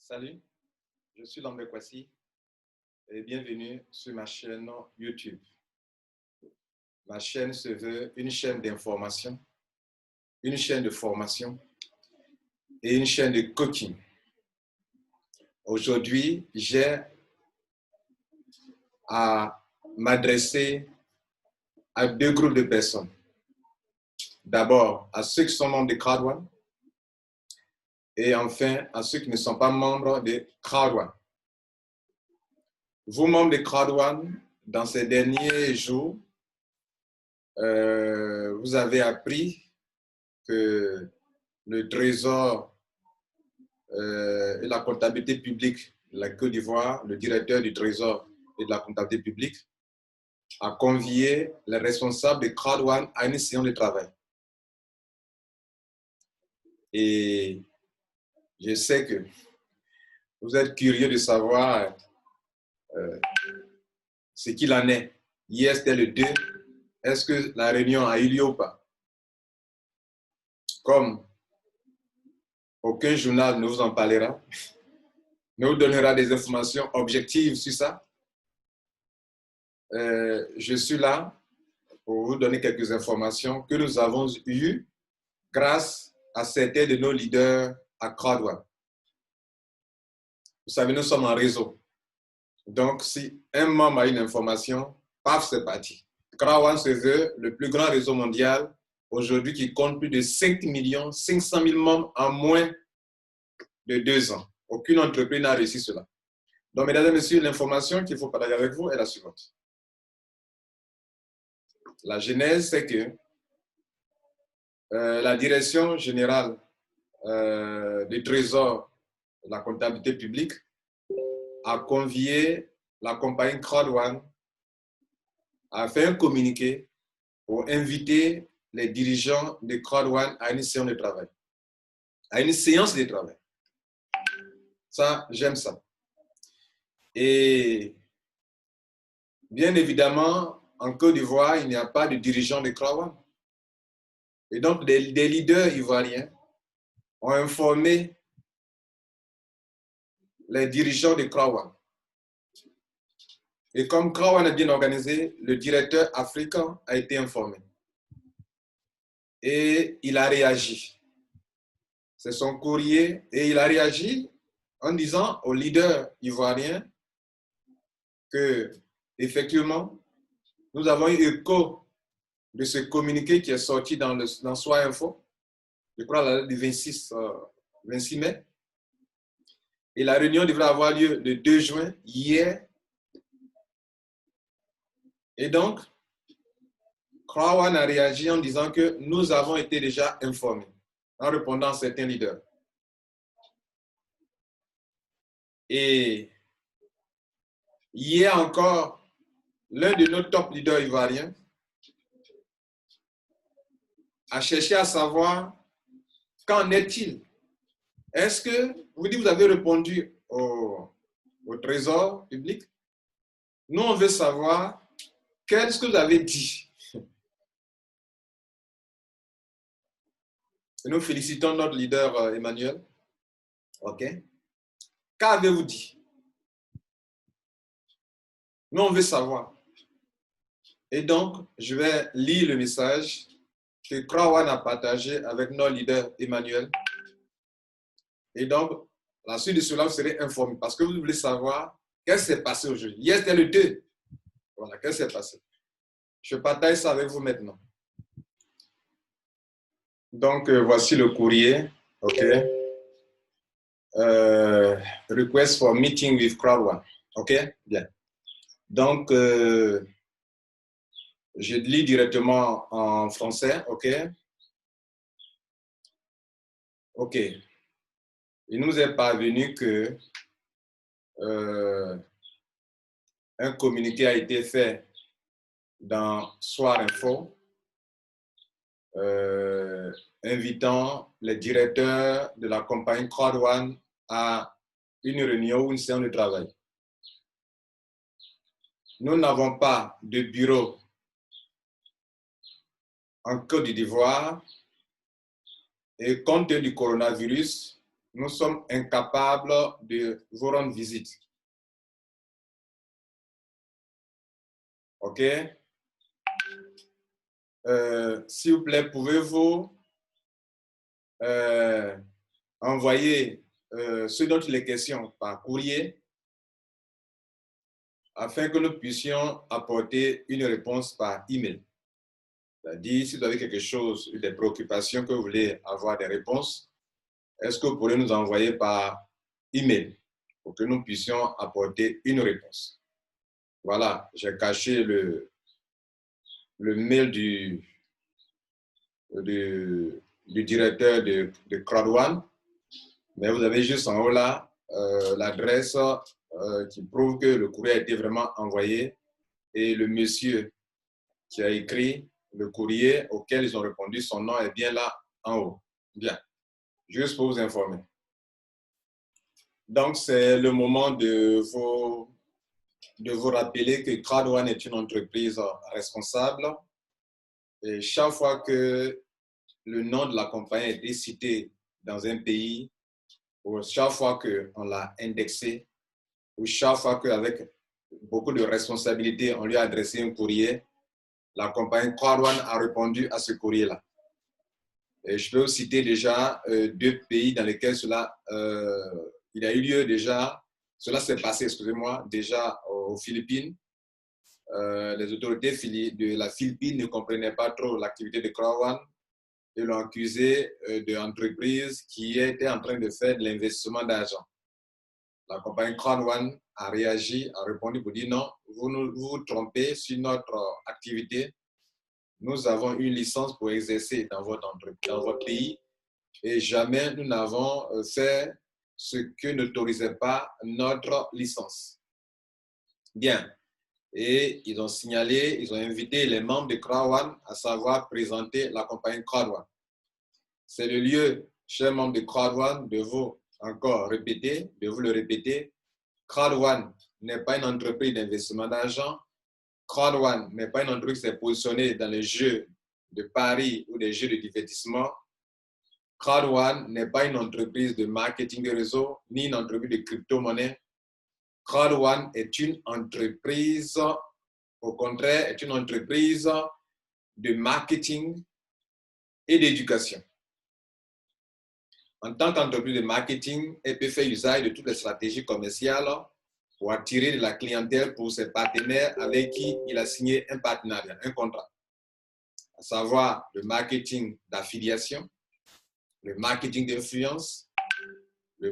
Salut, je suis Lambert Kwasi et bienvenue sur ma chaîne YouTube. Ma chaîne se veut une chaîne d'information, une chaîne de formation et une chaîne de coaching. Aujourd'hui, j'ai à m'adresser à deux groupes de personnes. D'abord, à ceux qui sont membres de Crowd1 et enfin à ceux qui ne sont pas membres de Crowd1. Vous, membres de Crowd1, dans ces derniers jours, vous avez appris que le Trésor et la comptabilité publique de la Côte d'Ivoire, le directeur du Trésor et de la comptabilité publique, a convié les responsables de Crowd1 à une séance de travail. Et je sais que vous êtes curieux de savoir ce qu'il en est. Hier, c'était le 2. Est-ce que la réunion a eu lieu ou pas? Comme aucun journal ne vous en parlera, ne vous donnera des informations objectives sur ça, je suis là pour vous donner quelques informations que nous avons eues grâce à certains de nos leaders à Crowd1. Vous savez, nous sommes en réseau. Donc, si un membre a une information, paf, c'est parti. Crowd1 se veut le plus grand réseau mondial aujourd'hui qui compte plus de 5 500 000 membres en moins de 2 ans. Aucune entreprise n'a réussi cela. Donc, mesdames et messieurs, l'information qu'il faut partager avec vous est la suivante. La genèse, c'est que la direction générale du Trésor de la comptabilité publique a convié la compagnie Crowd1 à faire un communiqué pour inviter les dirigeants de Crowd1 à une séance de travail. À une séance de travail. Ça, j'aime ça. Et bien évidemment, en Côte d'Ivoire, il n'y a pas de dirigeants de Crowd1. Et donc, des leaders ivoiriens ont informé les dirigeants de Crowd1. Et comme Crowd1 est bien organisé, le directeur africain a été informé. Et il a réagi. C'est son courrier. Et il a réagi en disant aux leaders ivoiriens que, effectivement, nous avons eu écho de ce communiqué qui est sorti dans Soi Info, je crois la date du 26 mai. Et la réunion devrait avoir lieu le 2 juin, hier. Et donc, Crowd1 a réagi en disant que nous avons été déjà informés, en répondant à certains leaders. Et hier encore, l'un de nos top leaders ivoiriens a cherché à savoir qu'en est-il. Est-ce que vous avez répondu au Trésor public? Nous, on veut savoir qu'est-ce que vous avez dit. Et nous félicitons notre leader Emmanuel. OK? Qu'avez-vous dit? Nous, on veut savoir. Et donc, je vais lire le message que Crowd1 a partagé avec notre leader Emmanuel. Et donc, la suite de cela, vous serez informés parce que vous voulez savoir qu'est-ce qui s'est passé aujourd'hui. Hier, c'était le 2. Voilà, qu'est-ce qui s'est passé? Je partage ça avec vous maintenant. Donc, voici le courrier. OK. Request for meeting with Crowd1. OK? Bien. Donc, je lis directement en français. OK? OK. Il nous est parvenu que un communiqué a été fait dans Soir Info invitant les directeurs de la compagnie Crowd1 à une réunion ou une séance de travail. Nous n'avons pas de bureau en Côte d'Ivoire et compte tenu du coronavirus, nous sommes incapables de vous rendre visite. OK? S'il vous plaît, pouvez-vous envoyer ce dont il est question par courrier afin que nous puissions apporter une réponse par email. C'est-à-dire, si vous avez quelque chose, des préoccupations que vous voulez avoir des réponses, est-ce que vous pourrez nous envoyer par email pour que nous puissions apporter une réponse? Voilà, j'ai caché le mail du directeur de CrowdOne, mais vous avez juste en haut là l'adresse qui prouve que le courrier a été vraiment envoyé et le monsieur qui a écrit le courrier auquel ils ont répondu, son nom est bien là en haut. Bien, juste pour vous informer. Donc, c'est le moment de vous rappeler que CrowdOne est une entreprise responsable. Et chaque fois que le nom de la compagnie a été cité dans un pays, ou chaque fois qu'on l'a indexé, ou chaque fois qu'avec beaucoup de responsabilités, on lui a adressé un courrier, la compagnie CrowdOne a répondu à ce courrier-là. Et je peux vous citer déjà 2 pays dans lesquels il a eu lieu déjà, cela s'est passé, excusez-moi, déjà aux Philippines. Les autorités de la Philippine ne comprenaient pas trop l'activité de CrowdOne et l'ont accusé d'entreprise qui était en train de faire de l'investissement d'argent. La compagnie CrowdOne a réagi, a répondu pour dire non, vous vous trompez sur notre activité. Nous avons une licence pour exercer dans votre pays et jamais nous n'avons fait ce que n'autorisait pas notre licence. Bien. Et ils ont signalé, ils ont invité les membres de CrowdOne à savoir présenter la compagnie CrowdOne. C'est le lieu, chers membres de CrowdOne, de vous encore répéter, de vous le répéter. CrowdOne n'est pas une entreprise d'investissement d'argent. CrowdOne n'est pas une entreprise qui s'est positionnée dans les jeux de paris ou des jeux de divertissement. CrowdOne n'est pas une entreprise de marketing de réseau, ni une entreprise de crypto-monnaie. CrowdOne est une entreprise, au contraire, est une entreprise de marketing et d'éducation. En tant qu'entreprise de marketing, elle peut faire usage de toutes les stratégies commerciales pour attirer de la clientèle pour ses partenaires avec qui il a signé un partenariat, un contrat. À savoir le marketing d'affiliation, le marketing d'influence, le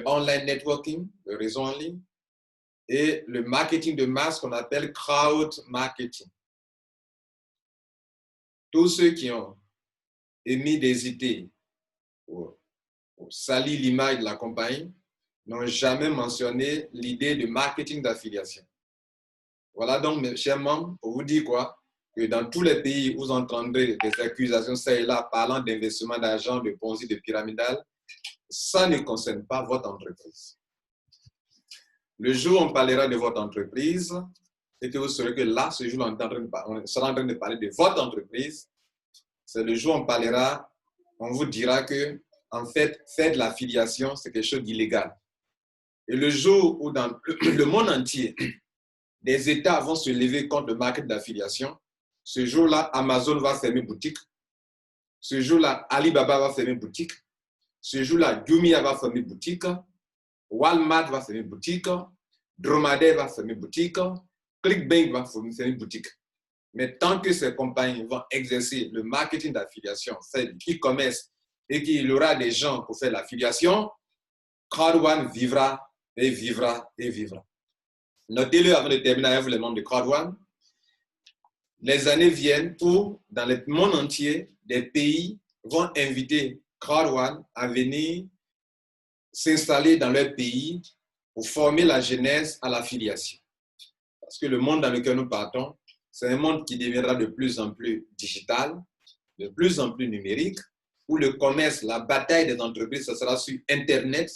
online networking, le réseau en ligne, et le marketing de masse qu'on appelle crowd marketing. Tous ceux qui ont émis des idées pour salir l'image de la compagnie n'ont jamais mentionné l'idée de marketing d'affiliation. Voilà donc, mes chers membres, pour vous dire quoi? Que dans tous les pays où vous entendrez des accusations ça et là parlant d'investissement d'argent, de Ponzi, de pyramidal, ça ne concerne pas votre entreprise. Le jour où on parlera de votre entreprise, et que vous saurez que là, ce jour, on sera en train de parler de votre entreprise, c'est le jour où on parlera, on vous dira que, en fait, faire de l'affiliation, c'est quelque chose d'illégal. Et le jour où dans le monde entier, des États vont se lever contre le market d'affiliation, ce jour-là, Amazon va fermer boutique. Ce jour-là, Alibaba va fermer boutique. Ce jour-là, Jumia va fermer boutique. Walmart va fermer boutique. Dromadaire va fermer boutique. ClickBank va fermer boutique. Mais tant que ces compagnies vont exercer le marketing d'affiliation, faire du e-commerce et qu'il y aura des gens pour faire l'affiliation, CrowdOne vivra et vivra et vivra. Notez-le avant de terminer avec vous, les membres de CrowdOne. Les années viennent où, dans le monde entier, des pays vont inviter CrowdOne à venir s'installer dans leur pays pour former la jeunesse à l'affiliation. Parce que le monde dans lequel nous partons, c'est un monde qui deviendra de plus en plus digital, de plus en plus numérique, où le commerce, la bataille des entreprises, ce sera sur Internet.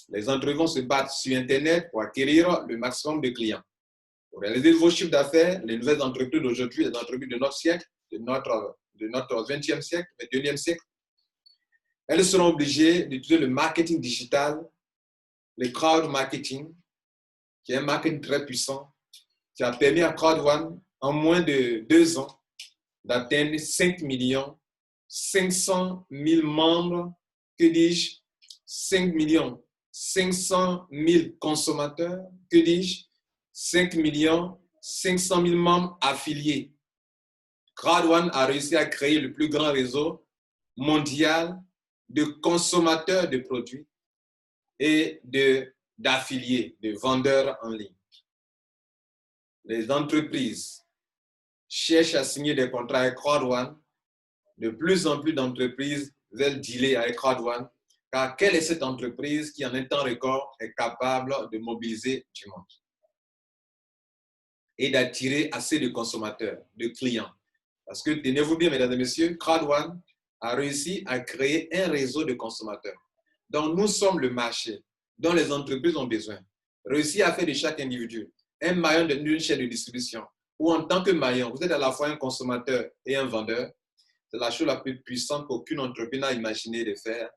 Les entreprises vont se battre sur Internet pour acquérir le maximum de clients. Pour réaliser vos chiffres d'affaires, les nouvelles entreprises d'aujourd'hui, les entreprises de notre siècle, de notre 20e siècle, 21e siècle, elles seront obligées d'utiliser le marketing digital, le crowd marketing, qui est un marketing très puissant, qui a permis à Crowd1, en moins de 2 ans, d'atteindre 5 500 000 membres, que dis-je, 5 500 000 consommateurs, que dis-je, 5 500 000 membres affiliés. Crowd1 a réussi à créer le plus grand réseau mondial de consommateurs de produits et d'affiliés, de vendeurs en ligne. Les entreprises cherchent à signer des contrats avec Crowd1. De plus en plus d'entreprises veulent dealer avec Crowd1, car quelle est cette entreprise qui, en un temps record, est capable de mobiliser du monde et d'attirer assez de consommateurs, de clients? Parce que, tenez-vous bien, mesdames et messieurs, Crowd1 a réussi à créer un réseau de consommateurs. Donc, nous sommes le marché dont les entreprises ont besoin. Réussir à faire de chaque individu un maillon d'une chaîne de distribution, ou en tant que maillon, vous êtes à la fois un consommateur et un vendeur, c'est la chose la plus puissante qu'aucune entreprise n'a imaginé de faire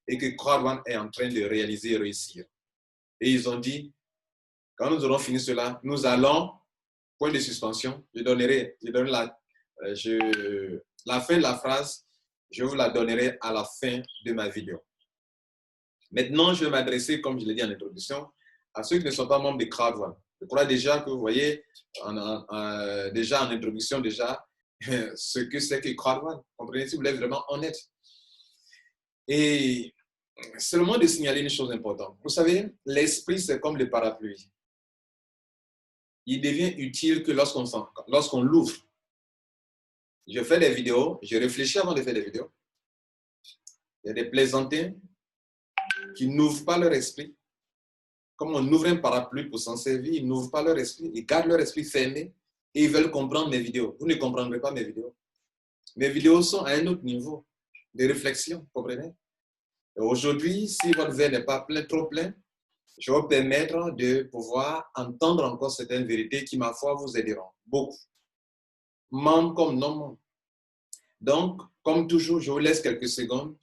et que Crowd1 est en train de réaliser et réussir. Et ils ont dit, quand nous aurons fini cela, nous allons, point de suspension, je donnerai la fin de la phrase, je vous la donnerai à la fin de ma vidéo. Maintenant, je vais m'adresser, comme je l'ai dit en introduction, à ceux qui ne sont pas membres de Crowd1. Je crois déjà que vous voyez, déjà en introduction, déjà, ce que c'est que Crowd1. Comprenez si vous êtes vraiment honnête. Et c'est le moment de signaler une chose importante. Vous savez, l'esprit, c'est comme le parapluie. Il devient utile que lorsqu'on l'ouvre. Je fais des vidéos, je réfléchis avant de faire des vidéos. Il y a des plaisantins qui n'ouvrent pas leur esprit. Comme on ouvre un parapluie pour s'en servir, ils n'ouvrent pas leur esprit, ils gardent leur esprit fermé et ils veulent comprendre mes vidéos. Vous ne comprendrez pas mes vidéos. Mes vidéos sont à un autre niveau de réflexion, vous comprenez? Aujourd'hui, si votre verre n'est pas trop plein, je vais vous permettre de pouvoir entendre encore certaines vérités qui, ma foi, vous aideront beaucoup. Membres comme non membres. Donc, comme toujours, je vous laisse quelques secondes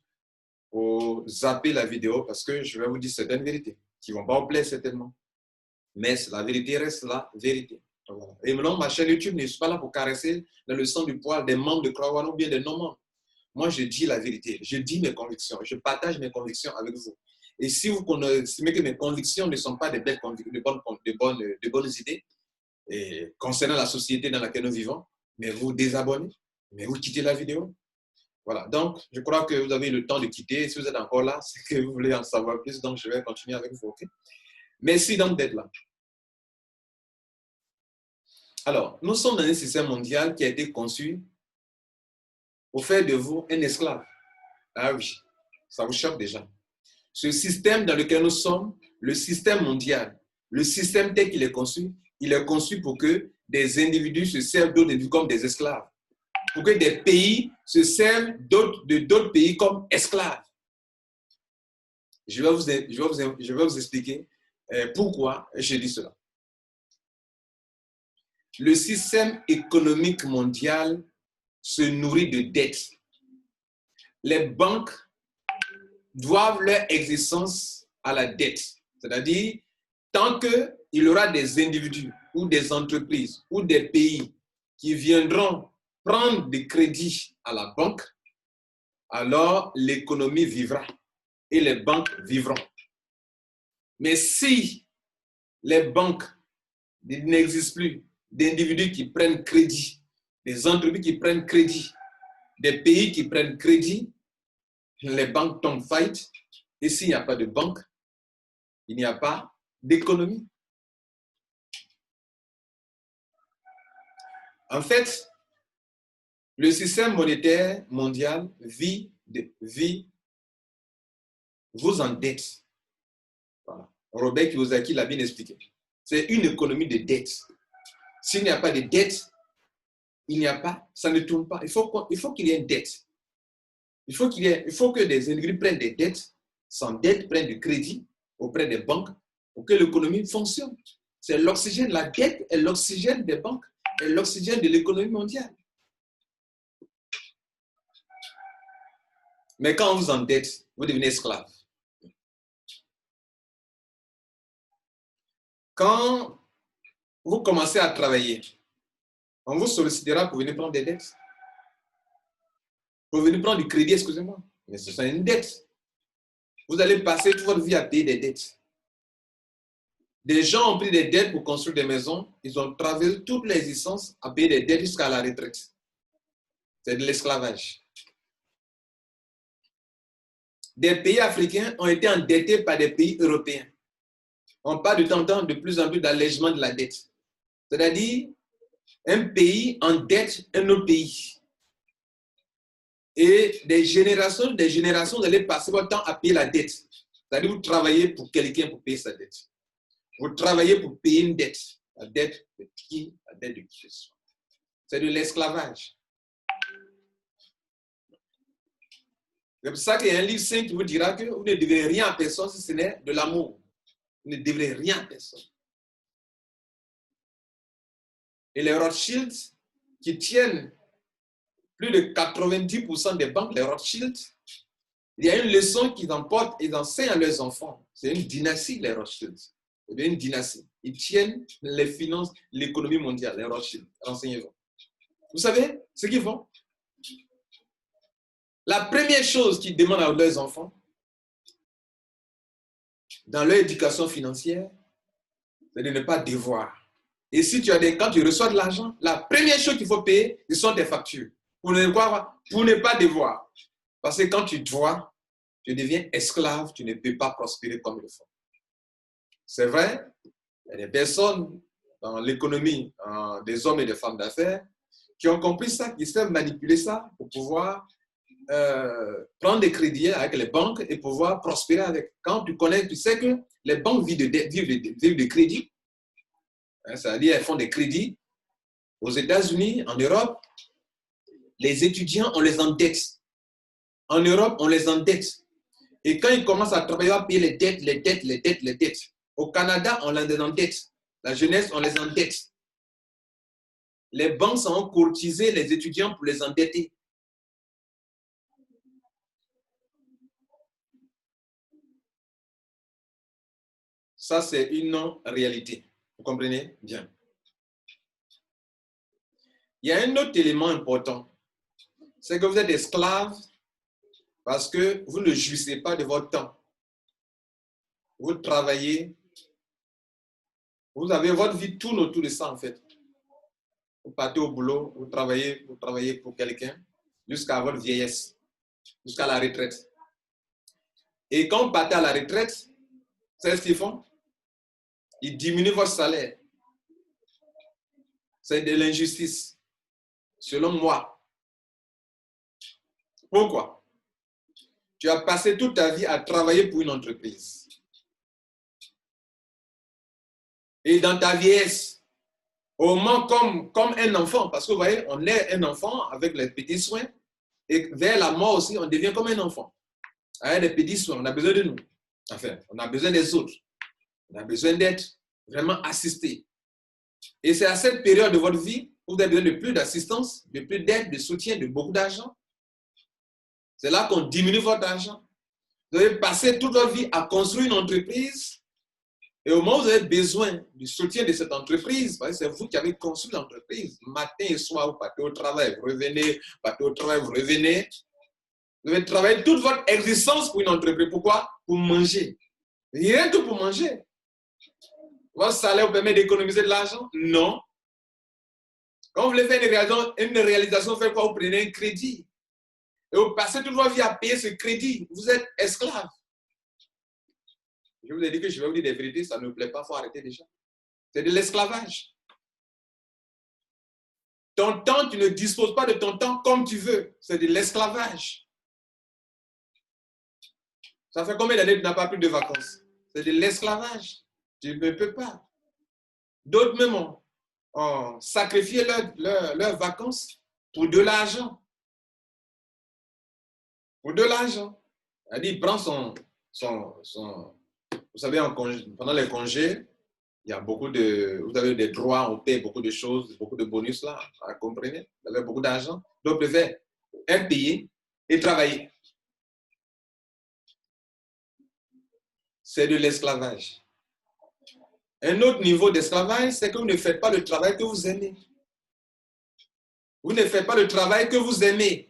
pour zapper la vidéo parce que je vais vous dire certaines vérités qui ne vont pas vous plaire certainement. Mais la vérité reste la vérité. Voilà. Et maintenant, ma chaîne YouTube ne suis pas là pour caresser la leçon du poil des membres de Crowd1 ou bien des non-membres. Moi, je dis la vérité, je dis mes convictions, je partage mes convictions avec vous. Et si vous estimez que mes convictions ne sont pas de bonnes idées et concernant la société dans laquelle nous vivons, mais vous désabonnez, mais vous quittez la vidéo. Voilà, donc je crois que vous avez le temps de quitter. Si vous êtes encore là, c'est que vous voulez en savoir plus, donc je vais continuer avec vous. Okay? Merci donc d'être là. Alors, nous sommes dans un système mondial qui a été conçu pour faire de vous un esclave. Ah oui, ça vous choque déjà. Ce système dans lequel nous sommes, le système mondial, le système tel qu'il est conçu, il est conçu pour que des individus se servent d'autres individus comme des esclaves. Pour que des pays se servent d'autres pays comme esclaves. Je vais vous expliquer pourquoi je dis cela. Le système économique mondial se nourrit de dettes. Les banques doivent leur existence à la dette. C'est-à-dire, tant qu'il y aura des individus ou des entreprises ou des pays qui viendront prendre des crédits à la banque, alors l'économie vivra et les banques vivront. Mais si les banques n'existent plus, d'individus qui prennent crédit, des entreprises qui prennent crédit, des pays qui prennent crédit, les banques tombent faillite. Et s'il n'y a pas de banque, il n'y a pas d'économie. En fait, le système monétaire mondial vous endette. Voilà. Robert Kiyosaki l'a bien expliqué. C'est une économie de dette. S'il n'y a pas de dette, il n'y a pas, ça ne tourne pas. Il faut qu'il y ait une dette. Il faut que des individus prennent des dettes, s'endettent, prennent du crédit auprès des banques pour que l'économie fonctionne. C'est l'oxygène, la dette est l'oxygène des banques, est l'oxygène de l'économie mondiale. Mais quand on vous endette, vous devenez esclave. Quand vous commencez à travailler, on vous sollicitera pour venir prendre des dettes. Pour venir prendre du crédit, excusez-moi. Mais ce sont une dette. Vous allez passer toute votre vie à payer des dettes. Des gens ont pris des dettes pour construire des maisons. Ils ont travaillé toute l'existence à payer des dettes jusqu'à la retraite. C'est de l'esclavage. Des pays africains ont été endettés par des pays européens. On parle de temps en temps de plus en plus d'allègement de la dette. C'est-à-dire, un pays endette un autre pays. Et des générations, vous allez passer votre temps à payer la dette. C'est-à-dire, vous travaillez pour quelqu'un pour payer sa dette. Vous travaillez pour payer une dette. La dette de qui? La dette de qui ce soit. C'est de l'esclavage. C'est pour ça qu'il y a un livre saint qui vous dira que vous ne devez rien à personne si ce n'est de l'amour. Vous ne devrez rien à personne. Et les Rothschild qui tiennent plus de 90% des banques, les Rothschild, il y a une leçon qu'ils emportent et enseignent à leurs enfants. C'est une dynastie, les Rothschild. C'est une dynastie. Ils tiennent les finances, l'économie mondiale, les Rothschild. Renseignez-vous. Vous savez ce qu'ils font? La première chose qu'ils demandent à leurs enfants, dans leur éducation financière, c'est de ne pas devoir. Et si quand tu reçois de l'argent, la première chose qu'il faut payer, ce sont tes factures. Pour ne pas devoir. Parce que quand tu dois, tu deviens esclave, tu ne peux pas prospérer comme il le faut. C'est vrai, il y a des personnes dans l'économie, des hommes et des femmes d'affaires, qui ont compris ça, qui savent manipuler ça pour pouvoir prendre des crédits avec les banques et pouvoir prospérer avec. Quand tu connais, tu sais que les banques vivent de crédits. C'est-à-dire, elles font des crédits. Aux États-Unis, en Europe, les étudiants, on les endette. En Europe, on les endette. Et quand ils commencent à travailler, à payer les dettes. Au Canada, on les endette. La jeunesse, on les endette. Les banques ont courtisé les étudiants pour les endetter. Ça, c'est une non-réalité. Vous comprenez bien? Il y a un autre élément important. C'est que vous êtes esclave parce que vous ne jouissez pas de votre temps. Vous travaillez. Vous avez votre vie tourne autour de ça, en fait. Vous partez au boulot, vous travaillez pour quelqu'un jusqu'à votre vieillesse, jusqu'à la retraite. Et quand vous partez à la retraite, c'est ce qu'ils font? Ils diminuent votre salaire. C'est de l'injustice, selon moi. Pourquoi? Tu as passé toute ta vie à travailler pour une entreprise. Et dans ta vieillesse, au moins comme un enfant, parce que vous voyez, on est un enfant avec les petits soins, et vers la mort aussi, on devient comme un enfant. Avec les petits soins, on a besoin de nous. Enfin, on a besoin des autres. On a besoin d'être vraiment assisté. Et c'est à cette période de votre vie où vous avez besoin de plus d'assistance, de plus d'aide, de soutien, de beaucoup d'argent. C'est là qu'on diminue votre argent. Vous avez passé toute votre vie à construire une entreprise. Et au moment où vous avez besoin du soutien de cette entreprise, c'est vous qui avez construit l'entreprise. Matin et soir, vous partez au travail, vous revenez, partez au travail, vous revenez. Vous avez travaillé toute votre existence pour une entreprise. Pourquoi? Pour manger. Rien que pour manger. Votre salaire vous permet d'économiser de l'argent? Non. Quand vous voulez faire une réalisation, vous faites quoi? Vous prenez un crédit. Et vous passez toute votre vie à payer ce crédit. Vous êtes esclave. Je vous ai dit que je vais vous dire des vérités, ça ne vous plaît pas, il faut arrêter déjà. C'est de l'esclavage. Ton temps, tu ne disposes pas de ton temps comme tu veux. C'est de l'esclavage. Ça fait combien d'années que tu n'as pas pris de vacances? C'est de l'esclavage. Tu ne peux pas. D'autres même ont sacrifié leurs vacances pour de l'argent. Pour de l'argent. C'est-à-dire, il prend vous savez, pendant les congés, il y a beaucoup de, vous avez des droits, on paie beaucoup de choses, beaucoup de bonus là, vous comprenez? Vous avez beaucoup d'argent. Donc, vous préférez payer et travailler. c'est de l'esclavage. Un autre niveau d'esclavage, c'est que vous ne faites pas le travail que vous aimez. Vous ne faites pas le travail que vous aimez.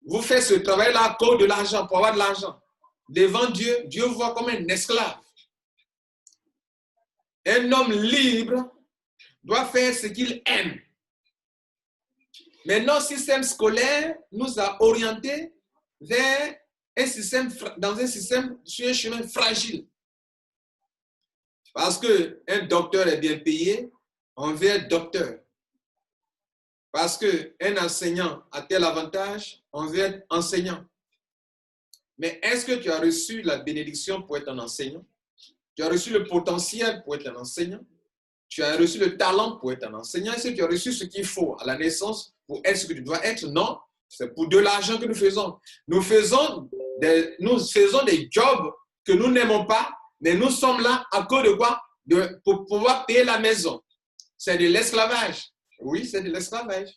Vous faites ce travail-là à cause de l'argent, pour avoir de l'argent. Devant Dieu, Dieu vous voit comme un esclave. Un homme libre doit faire ce qu'il aime. Mais notre système scolaire nous a orientés vers un système, sur un chemin fragile. Parce qu'un docteur est bien payé, on veut être docteur. Parce qu'un enseignant a tel avantage, on veut être enseignant. Mais est-ce que tu as reçu la bénédiction pour être un enseignant? Tu as reçu le potentiel pour être un enseignant? Tu as reçu le talent pour être un enseignant? Est-ce que tu as reçu ce qu'il faut à la naissance pour être ce que tu dois être? Non, c'est pour de l'argent que nous faisons. Nous faisons des jobs que nous n'aimons pas, mais nous sommes là à cause de quoi? Pour pouvoir payer la maison. C'est de l'esclavage. Oui, c'est de l'esclavage.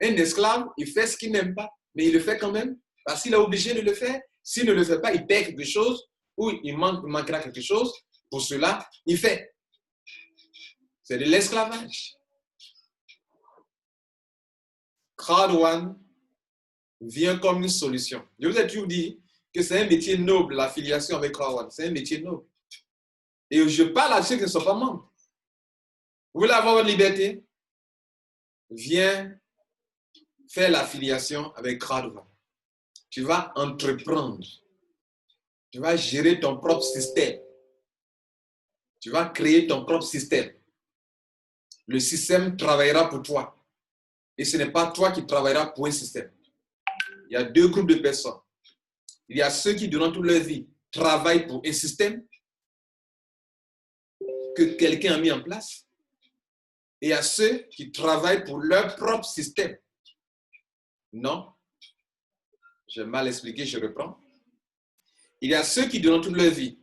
Un esclave, il fait ce qu'il n'aime pas, mais il le fait quand même parce qu'il est obligé de le faire. S'il ne le fait pas, il perd quelque chose ou il manquera quelque chose. Pour cela, il fait. C'est de l'esclavage. Crowd One vient comme une solution. Je vous ai toujours dit que c'est un métier noble, l'affiliation avec Crowd One. C'est un métier noble. Et je parle à ceux qui ne sont pas membres. Vous voulez avoir votre liberté? Viens faire l'affiliation avec Crowd One. Tu vas entreprendre. Tu vas gérer ton propre système. Tu vas créer ton propre système. Le système travaillera pour toi. Et ce n'est pas toi qui travailleras pour un système. Il y a deux groupes de personnes. Il y a ceux qui, durant toute leur vie, travaillent pour un système que quelqu'un a mis en place. Et il y a ceux qui travaillent pour leur propre système. Non. J'ai mal expliqué, je reprends. Il y a ceux qui, durant toute leur vie,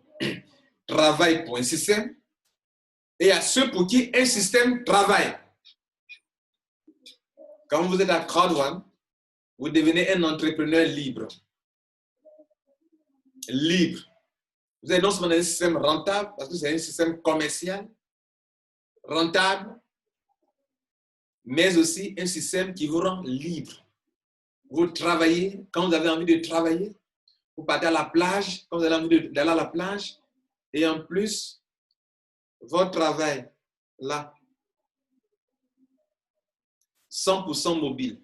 travaillent pour un système. Et il y a ceux pour qui un système travaille. Quand vous êtes à Crowd One, vous devenez un entrepreneur libre. Libre. Vous êtes non seulement dans un système rentable, parce que c'est un système commercial, rentable, mais aussi un système qui vous rend libre. Vous travaillez quand vous avez envie de travailler. Vous partez à la plage quand vous avez envie d'aller à la plage. Et en plus, votre travail, là, 100% mobile.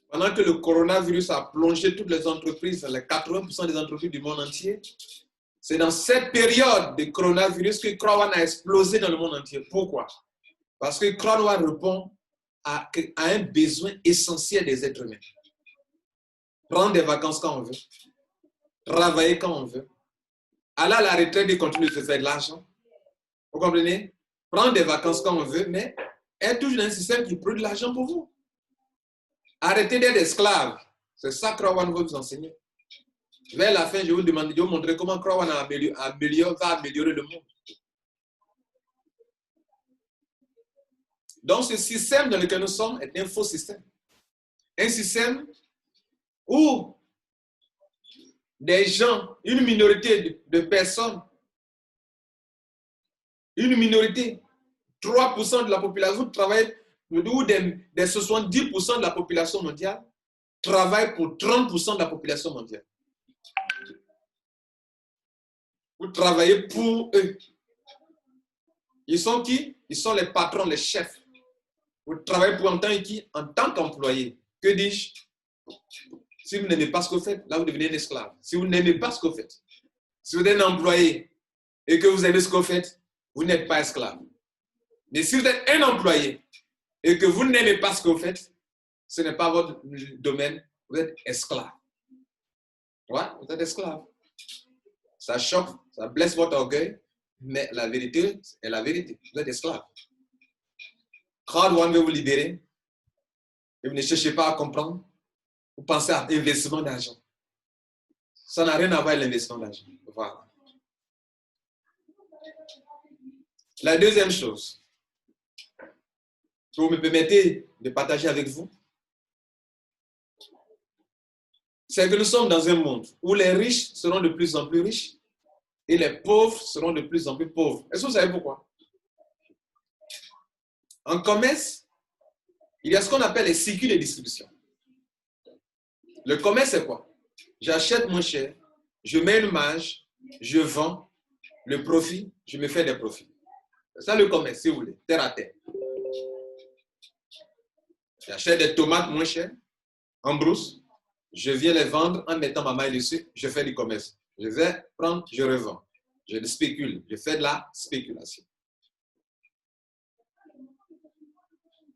Pendant que le coronavirus a plongé toutes les entreprises, les 80% des entreprises du monde entier, c'est dans cette période de coronavirus que Crowd One a explosé dans le monde entier. Pourquoi? Parce que Crowd One répond à un besoin essentiel des êtres humains. Prendre des vacances quand on veut, travailler quand on veut, aller à la retraite et continuer de se faire de l'argent. Vous comprenez? Prendre des vacances quand on veut, mais être toujours dans un système qui produit de l'argent pour vous. Arrêtez d'être esclave. C'est ça que Crowd One veut vous enseigner. Vers la fin, je vais vous montrer comment Crowd One va améliorer le monde. Donc, ce système dans lequel nous sommes est un faux système. Un système où des gens, une minorité de personnes, une minorité, 3% de la population travaille, ou des 70% de la population mondiale travaillent pour 30% de la population mondiale. Vous travaillez pour eux. Ils sont qui? Ils sont les patrons, les chefs. Vous travaillez pour en tant qu'employé. Que dis-je? Si vous n'aimez pas ce que vous faites, là vous devenez un esclave. Si vous n'aimez pas ce que vous faites, si vous êtes un employé et que vous aimez ce que vous faites, vous n'êtes pas esclave. Mais si vous êtes un employé et que vous n'aimez pas ce que vous faites, ce n'est pas votre domaine, vous êtes esclave. Ouais, vous êtes esclave. Ça choque, ça blesse votre orgueil, mais la vérité est la vérité. Vous êtes esclave. Crowd One veut vous libérer et vous ne cherchez pas à comprendre. Vous pensez à l'investissement d'argent. Ça n'a rien à voir avec l'investissement d'argent. Voilà. La deuxième chose, si vous me permettez de partager avec vous, c'est que nous sommes dans un monde où les riches seront de plus en plus riches et les pauvres seront de plus en plus pauvres. Est-ce que vous savez pourquoi? En commerce, il y a ce qu'on appelle les circuits de distribution. Le commerce, c'est quoi? J'achète moins cher, je mets une marge, je vends, le profit, je me fais des profits. C'est ça le commerce, si vous voulez, terre à terre. J'achète des tomates moins chères, en brousse, je viens les vendre en mettant ma main dessus, je fais du commerce. Je vais prendre, je revends. Je spécule, je fais de la spéculation.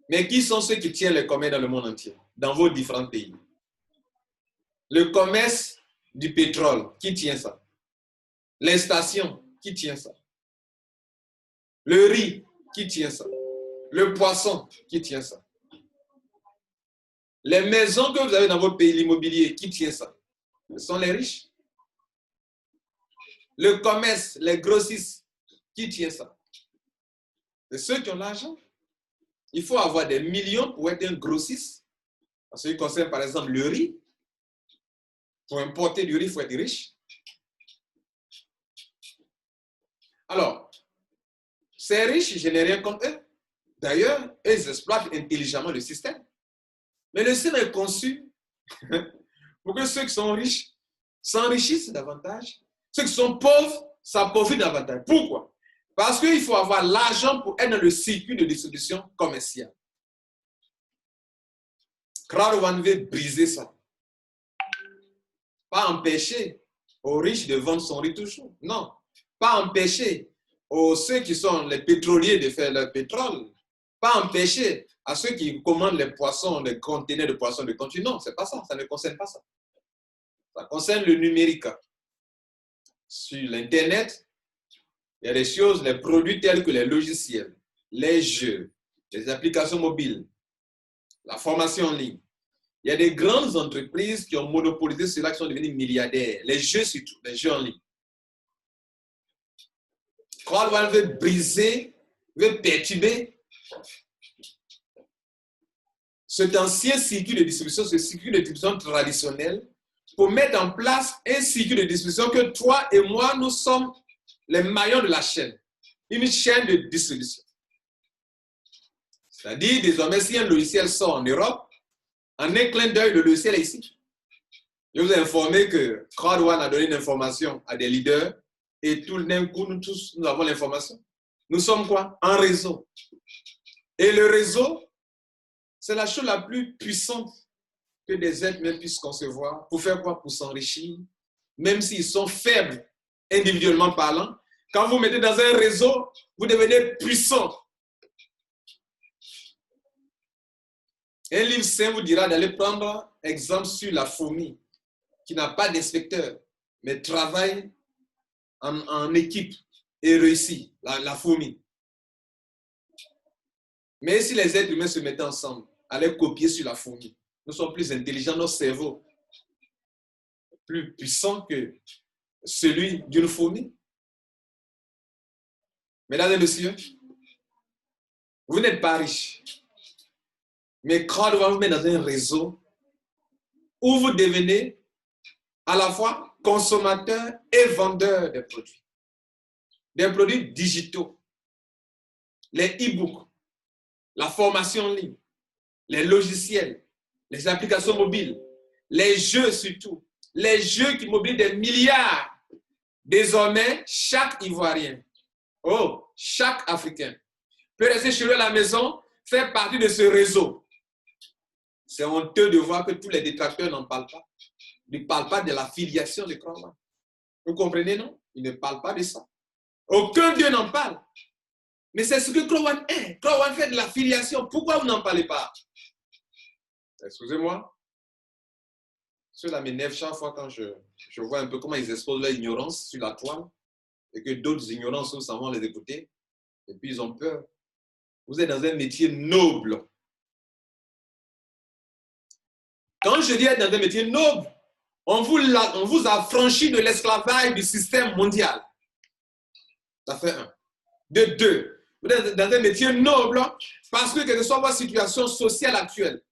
Mais qui sont ceux qui tiennent le commerce dans le monde entier, dans vos différents pays? Le commerce du pétrole, qui tient ça? Les stations, qui tient ça? Le riz, qui tient ça? Le poisson, qui tient ça? Les maisons que vous avez dans votre pays, l'immobilier, qui tient ça? Ce sont les riches. Le commerce, les grossistes, qui tient ça? C'est ceux qui ont l'argent. Il faut avoir des millions pour être un grossiste. En ce qui concerne par exemple le riz. Pour importer du riz, il faut être riche. Alors, ces riches, je n'ai rien contre eux. D'ailleurs, ils exploitent intelligemment le système. Mais le système est conçu pour que ceux qui sont riches s'enrichissent davantage. Ceux qui sont pauvres s'appauvrit davantage. Pourquoi? Parce qu'il faut avoir l'argent pour être dans le circuit de distribution commerciale. Kradovan veut briser ça. Pas empêcher aux riches de vendre son riz toujours. Non. Pas empêcher ceux qui sont les pétroliers de faire leur pétrole. Pas empêcher à ceux qui commandent les poissons, les conteneurs de poissons de continent. C'est pas ça. Ça ne concerne pas ça. Ça concerne le numérique. Sur l'Internet, il y a des choses, les produits tels que les logiciels, les jeux, les applications mobiles, la formation en ligne. Il y a des grandes entreprises qui ont monopolisé cela, qui sont devenus milliardaires. Les jeux surtout, les jeux en ligne. Kradovan veut briser, veut perturber cet ancien circuit de distribution, ce circuit de distribution traditionnel, pour mettre en place un circuit de distribution que toi et moi, nous sommes les maillons de la chaîne. Une chaîne de distribution. C'est-à-dire, désormais, si un logiciel sort en Europe, en un clin d'œil, le logiciel est ici. Je vous ai informé que Kradovan a donné une information à des leaders et tout d'un coup, nous tous, nous avons l'information. Nous sommes quoi? Un réseau. Et le réseau, c'est la chose la plus puissante que des êtres humains puissent concevoir. Pour faire quoi? Pour s'enrichir. Même s'ils sont faibles, individuellement parlant. Quand vous mettez dans un réseau, vous devenez puissant. Un livre saint vous dira d'aller prendre exemple sur la fourmi, qui n'a pas d'inspecteur, mais travaille en équipe et réussit, la fourmi. Mais si les êtres humains se mettaient ensemble, allaient copier sur la fourmi, nous sommes plus intelligents, notre cerveau plus puissant que celui d'une fourmi. Mesdames et messieurs, vous n'êtes pas riches. Mais Kradovan vous met dans un réseau où vous devenez à la fois consommateur et vendeur des produits. Des produits digitaux, les e-books, la formation en ligne, les logiciels, les applications mobiles, les jeux surtout, les jeux qui mobilisent des milliards. Désormais, chaque Ivoirien, chaque Africain peut rester chez lui à la maison, faire partie de ce réseau. C'est honteux de voir que tous les détracteurs n'en parlent pas. Ils ne parlent pas de la filiation de Kradovan. Vous comprenez, non? Ils ne parlent pas de ça. Aucun Dieu n'en parle. Mais c'est ce que Kradovan est. Kradovan fait de la filiation. Pourquoi vous n'en parlez pas? Excusez-moi. Cela m'énerve chaque fois quand je vois un peu comment ils exposent leur ignorance sur la toile et que d'autres ignorances nous s'en vont les écouter et puis ils ont peur. Vous êtes dans un métier noble. Quand je dis être dans un métier noble, on vous a franchi de l'esclavage du système mondial. Ça fait un. De deux, vous êtes dans un métier noble parce que quelle que soit votre situation sociale actuelle,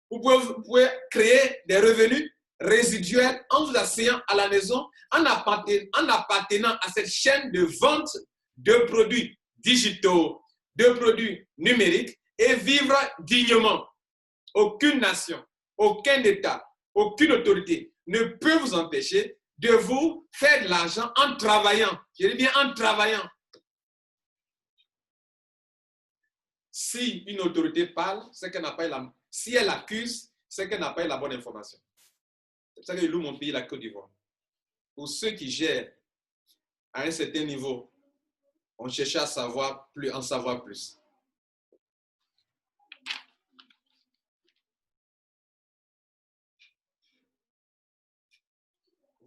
vous pouvez créer des revenus résiduel en vous asseyant à la maison, en appartenant à cette chaîne de vente de produits digitaux, de produits numériques et vivre dignement. Aucune nation, aucun État, aucune autorité ne peut vous empêcher de vous faire de l'argent en travaillant. Je dis bien en travaillant. Si une autorité parle, c'est qu'elle n'a pas eu la... Si elle accuse, c'est qu'elle n'a pas eu la bonne information. C'est pour ça que je loue mon pays, la Côte d'Ivoire. Pour ceux qui gèrent à un certain niveau, on cherche à savoir plus, en savoir plus.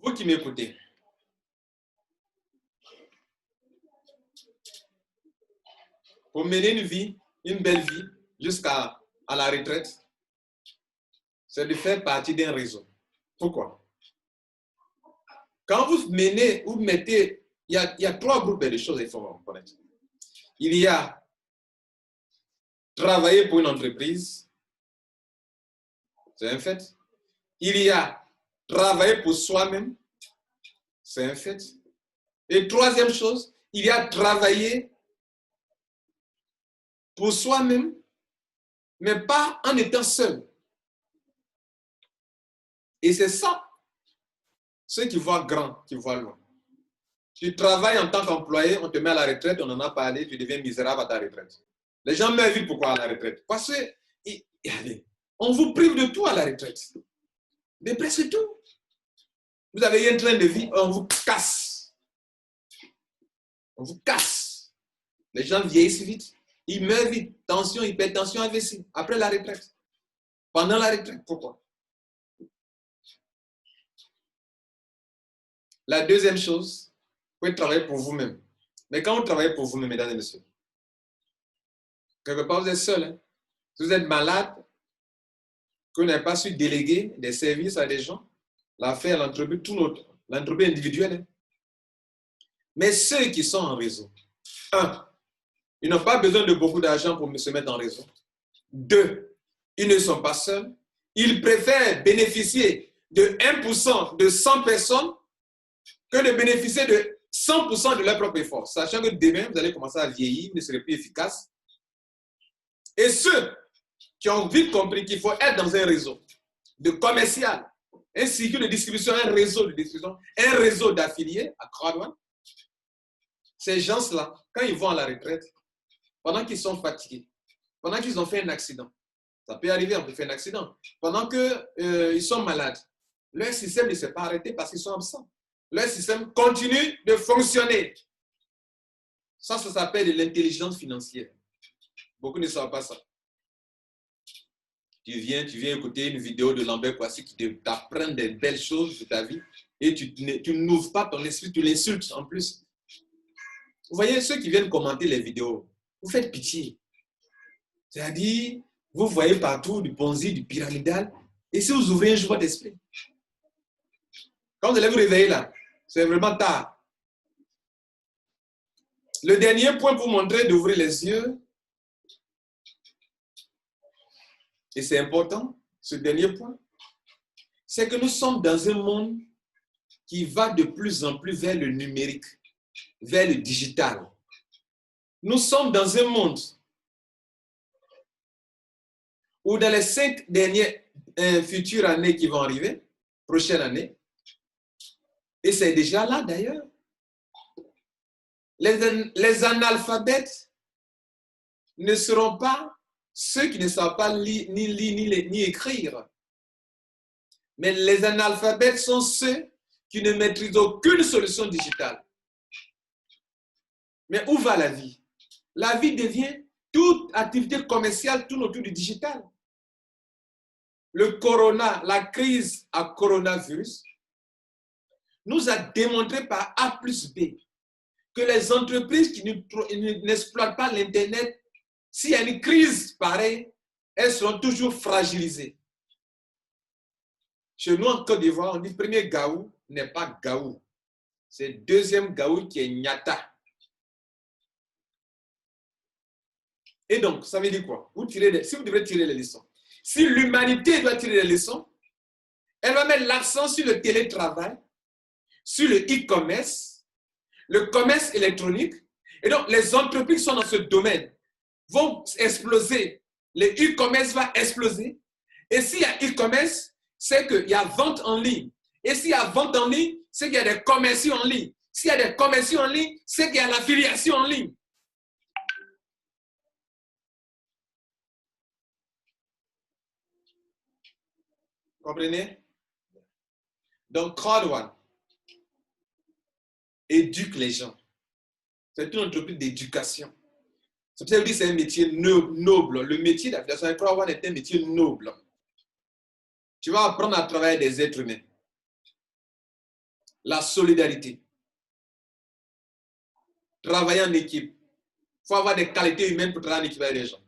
Vous qui m'écoutez, pour mener une vie, une belle vie, jusqu'à la retraite, c'est de faire partie d'un réseau. Pourquoi? Quand vous menez, vous mettez, il y a trois groupes de choses qu'il faut connaître. Il y a travailler pour une entreprise, c'est un fait. Il y a travailler pour soi-même, c'est un fait. Et troisième chose, il y a travailler pour soi-même, mais pas en étant seul. Et c'est ça, ceux qui voient grand, qui voient loin. Tu travailles en tant qu'employé, on te met à la retraite, on en a parlé, tu deviens misérable à ta retraite. Les gens meurent vite, pourquoi à la retraite? Parce qu'on vous prive de tout à la retraite. De presque tout. Vous avez un train de vie, on vous casse. On vous casse. Les gens vieillissent vite. Ils meurent vite. Tension, hypertension, AVC. Après la retraite. Pendant la retraite, pourquoi? La deuxième chose, vous pouvez travailler pour vous-même. Mais quand vous travaillez pour vous-même, mesdames et messieurs, quelque part, vous êtes seul. Hein? Si vous êtes malade, que vous n'avez pas su déléguer des services à des gens, l'affaire, l'entreprise, tout l'autre, l'entreprise individuelle. Hein? Mais ceux qui sont en réseau, un, ils n'ont pas besoin de beaucoup d'argent pour se mettre en réseau. Deux, ils ne sont pas seuls. Ils préfèrent bénéficier de 1% de 100 personnes que de bénéficier de 100% de leur propre effort. Sachant que demain, vous allez commencer à vieillir, vous ne serez plus efficace. Et ceux qui ont vite compris qu'il faut être dans un réseau de commercial, un circuit de distribution, un réseau de distribution, un réseau d'affiliés à Croix-Douane, ces gens-là, quand ils vont à la retraite, pendant qu'ils sont fatigués, pendant qu'ils ont fait un accident, ça peut arriver, on peut faire un accident, pendant qu'ils sont malades, leur système ne s'est pas arrêté parce qu'ils sont absents. Leur système continue de fonctionner. Ça s'appelle de l'intelligence financière. Beaucoup ne savent pas ça. Tu viens écouter une vidéo de Lambert Kouassi qui t'apprend des belles choses de ta vie et tu n'ouvres pas ton esprit, tu l'insultes en plus. Vous voyez, ceux qui viennent commenter les vidéos, vous faites pitié. C'est-à-dire, vous voyez partout du Ponzi, du pyramidal, et si vous ouvrez un jour votre esprit, quand vous allez vous réveiller là, c'est vraiment tard. Le dernier point pour montrer d'ouvrir les yeux, et c'est important, ce dernier point, c'est que nous sommes dans un monde qui va de plus en plus vers le numérique, vers le digital. Nous sommes dans un monde où dans les 5 dernières futures années qui vont arriver, prochaine année, et c'est déjà là d'ailleurs, les analphabètes ne seront pas ceux qui ne savent pas lire, ni écrire. Mais les analphabètes sont ceux qui ne maîtrisent aucune solution digitale. Mais où va la vie? La vie devient toute activité commerciale tourne autour du digital. Le corona, la crise à coronavirus, nous a démontré par A plus B que les entreprises qui n'exploitent pas l'Internet, s'il y a une crise pareille, elles seront toujours fragilisées. Chez nous, en Côte d'Ivoire, on dit premier gaou n'est pas gaou. C'est deuxième gaou qui est nyata. Et donc, ça veut dire quoi? Si vous devez tirer les leçons, si l'humanité doit tirer les leçons, Elle va mettre l'accent sur le télétravail, sur le e-commerce, le commerce électronique. Et donc, les entreprises qui sont dans ce domaine vont exploser. Le e-commerce va exploser. Et s'il y a e-commerce, c'est qu'il y a vente en ligne. Et s'il y a vente en ligne, c'est qu'il y a des commerciaux en ligne. S'il y a des commerciaux en ligne, c'est qu'il y a l'affiliation en ligne. Comprenez? Donc, Crowd1 éduque les gens. C'est une entreprise d'éducation. C'est pour ça que c'est un métier noble. Le métier d'affiliation avec Crowd1 est un métier noble. Tu vas apprendre à travailler avec des êtres humains. La solidarité. Travailler en équipe. Il faut avoir des qualités humaines pour travailler en équipe avec les gens.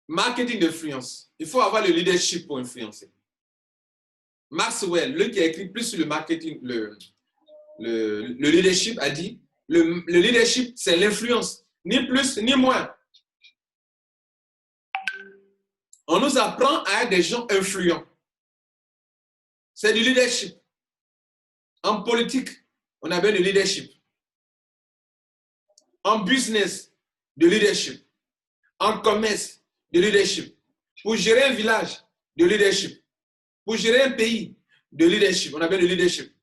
Marketing d'influence. Il faut avoir le leadership pour influencer. Maxwell, lui qui a écrit plus sur le marketing, le leadership, a dit le leadership, c'est l'influence. Ni plus, ni moins. On nous apprend à être des gens influents. C'est du leadership. En politique, on a besoin de leadership. En business, de leadership. En commerce, de leadership. Pour gérer un village, de leadership. Pour gérer un pays, de leadership. On a besoin de leadership.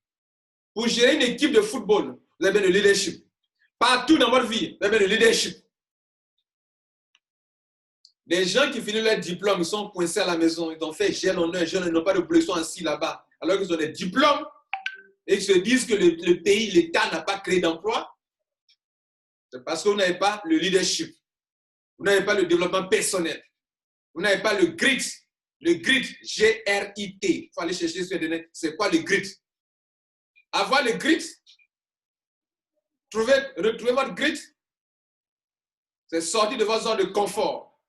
Pour gérer une équipe de football, vous avez besoin de leadership. Partout dans votre vie, vous avez besoin de leadership. Des gens qui finissent leur diplôme, ils sont coincés à la maison, ils ont fait gel en eux, ils n'ont pas de boulot, ils sont assis là-bas, alors qu'ils ont des diplômes et ils se disent que le pays, l'État n'a pas créé d'emploi. C'est parce que vous n'avez pas le leadership. Vous n'avez pas le développement personnel. Vous n'avez pas le grit. Le grit, G-R-I-T. Il faut aller chercher sur Internet. C'est quoi le grit? Avoir le grit, retrouver votre grit, c'est sortir de votre zone de confort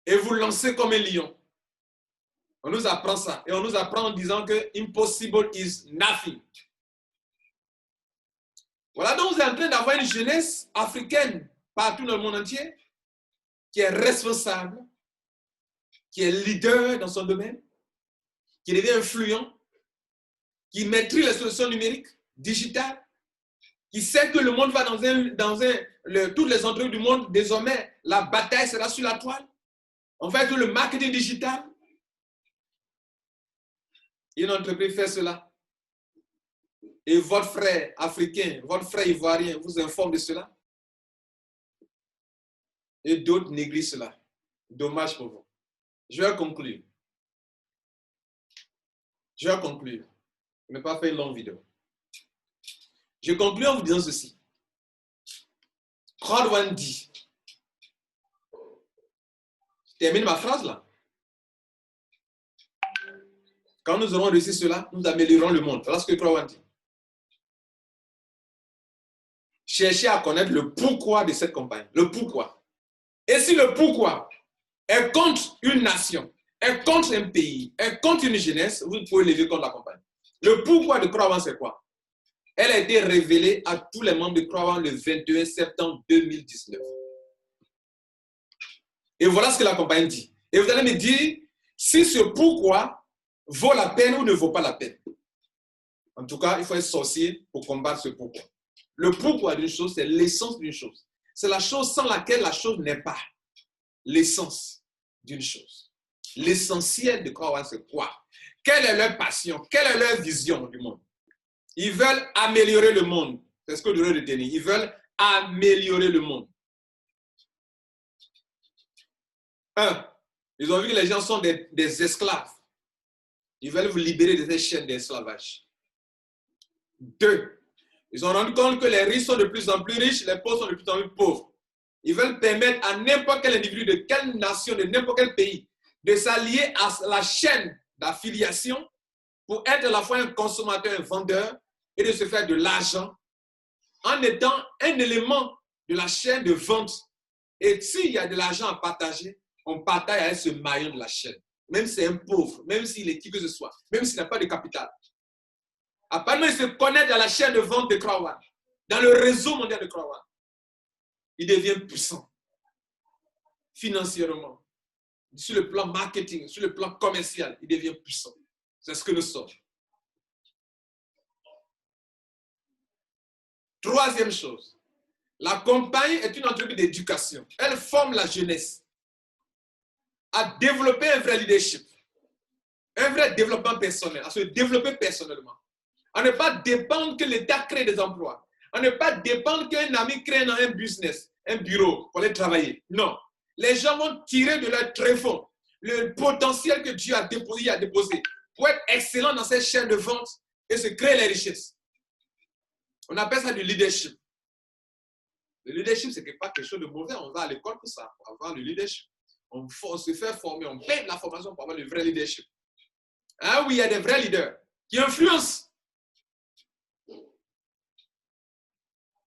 et vous lancer comme un lion. On nous apprend ça. Et on nous apprend en disant que impossible is nothing. Voilà, donc vous êtes en train d'avoir une jeunesse africaine partout dans le monde entier qui est responsable, qui est leader dans son domaine, qui devient influent, qui maîtrise les solutions numériques, digitales, qui sait que le monde va toutes les entreprises du monde, désormais, la bataille sera sur la toile. On fait tout le marketing digital. Une entreprise fait cela. Et votre frère africain, votre frère ivoirien vous informe de cela. Et d'autres négligent cela. Dommage pour vous. Je vais conclure. Je n'ai pas fait une longue vidéo. Je conclue en vous disant ceci. Crowd1 dit, je termine ma phrase là. Quand nous aurons réussi cela, nous améliorerons le monde. Voilà ce que Crowd1 dit. Cherchez à connaître le pourquoi de cette campagne. Le pourquoi. Et si le pourquoi est contre une nation, est contre un pays, est contre une jeunesse, vous pouvez lever contre la campagne. Le pourquoi de Crowd1, c'est quoi? Elle a été révélée à tous les membres de Crowd1 le 21 septembre 2019. Et voilà ce que la campagne dit. Et vous allez me dire si ce pourquoi vaut la peine ou ne vaut pas la peine. En tout cas, il faut être sorcier pour combattre ce pourquoi. Le pourquoi d'une chose, c'est l'essence d'une chose. C'est la chose sans laquelle la chose n'est pas. L'essence d'une chose. L'essentiel de Crowd1, c'est quoi? Quelle est leur passion? Quelle est leur vision du monde? Ils veulent améliorer le monde. C'est ce que je devrais retenir. Ils veulent améliorer le monde. Un, ils ont vu que les gens sont des esclaves. Ils veulent vous libérer de ces chaînes d'esclavage. Deux, ils ont rendu compte que les riches sont de plus en plus riches, les pauvres sont de plus en plus pauvres. Ils veulent permettre à n'importe quel individu de quelle nation, de n'importe quel pays, de s'allier à la chaîne d'affiliation pour être à la fois un consommateur, un vendeur et de se faire de l'argent en étant un élément de la chaîne de vente. Et s'il y a de l'argent à partager, on partage avec ce maillon de la chaîne. Même si c'est un pauvre, même s'il est qui que ce soit, même s'il n'a pas de capital. Apparemment, il se connaît dans la chaîne de vente de Crowd1, dans le réseau mondial de Crowd1. Il devient puissant, financièrement, sur le plan marketing, sur le plan commercial, il devient puissant. C'est ce que nous sommes. Troisième chose, la compagnie est une entreprise d'éducation. Elle forme la jeunesse à développer un vrai leadership, un vrai développement personnel, à se développer personnellement, à ne pas dépendre que l'État crée des emplois, à ne pas dépendre qu'un ami crée un business, un bureau pour aller travailler. Non. Les gens vont tirer de leur tréfonds le potentiel que Dieu a déposé pour être excellent dans cette chaîne de vente et se créer les richesses. On appelle ça du leadership. Le leadership, ce n'est pas quelque chose de mauvais. On va à l'école pour ça, pour avoir le leadership. On se fait former, on paye la formation pour avoir le vrai leadership. Ah oui, il y a des vrais leaders qui influencent.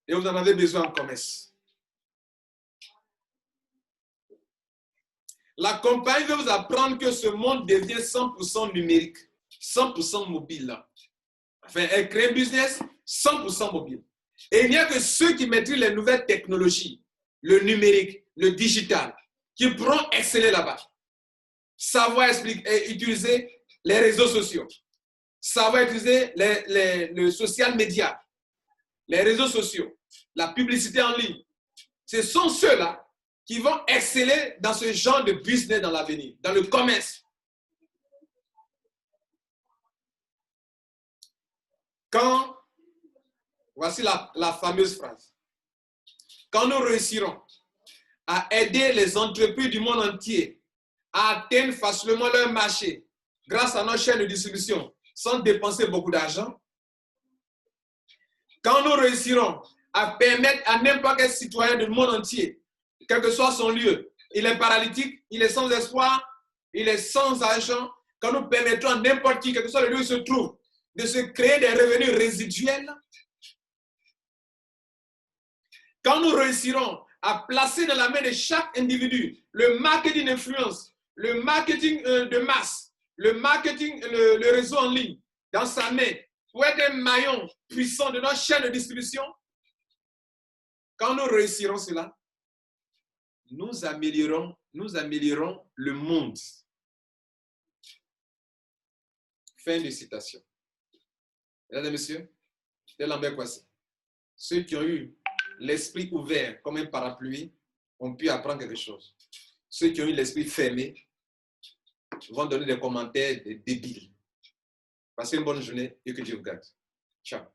Et vous en avez besoin en commerce. La compagnie veut vous apprendre que ce monde devient 100% numérique, 100% mobile. Enfin, elle crée un business 100% mobile. Et il n'y a que ceux qui maîtrisent les nouvelles technologies, le numérique, le digital, qui pourront exceller là-bas. Savoir utiliser les réseaux sociaux, savoir utiliser le social media, les réseaux sociaux, la publicité en ligne. Ce sont ceux-là qui vont exceller dans ce genre de business dans l'avenir, dans le commerce. Voici la fameuse phrase. Quand nous réussirons à aider les entreprises du monde entier à atteindre facilement leur marché grâce à nos chaînes de distribution sans dépenser beaucoup d'argent, quand nous réussirons à permettre à n'importe quel citoyen du monde entier, quel que soit son lieu, il est paralytique, il est sans espoir, il est sans argent, quand nous permettrons à n'importe qui, quel que soit le lieu où il se trouve, de se créer des revenus résiduels, quand nous réussirons à placer dans la main de chaque individu le marketing d'influence, le marketing de masse, le marketing, le réseau en ligne dans sa main pour être un maillon puissant de notre chaîne de distribution, quand nous réussirons cela, nous améliorons le monde. Fin de citation. Mesdames et messieurs, c'est Lambert Kwasi. Ceux qui ont eu l'esprit ouvert comme un parapluie ont pu apprendre quelque chose. Ceux qui ont eu l'esprit fermé vont donner des commentaires débiles. Passez une bonne journée et que Dieu vous garde. Ciao.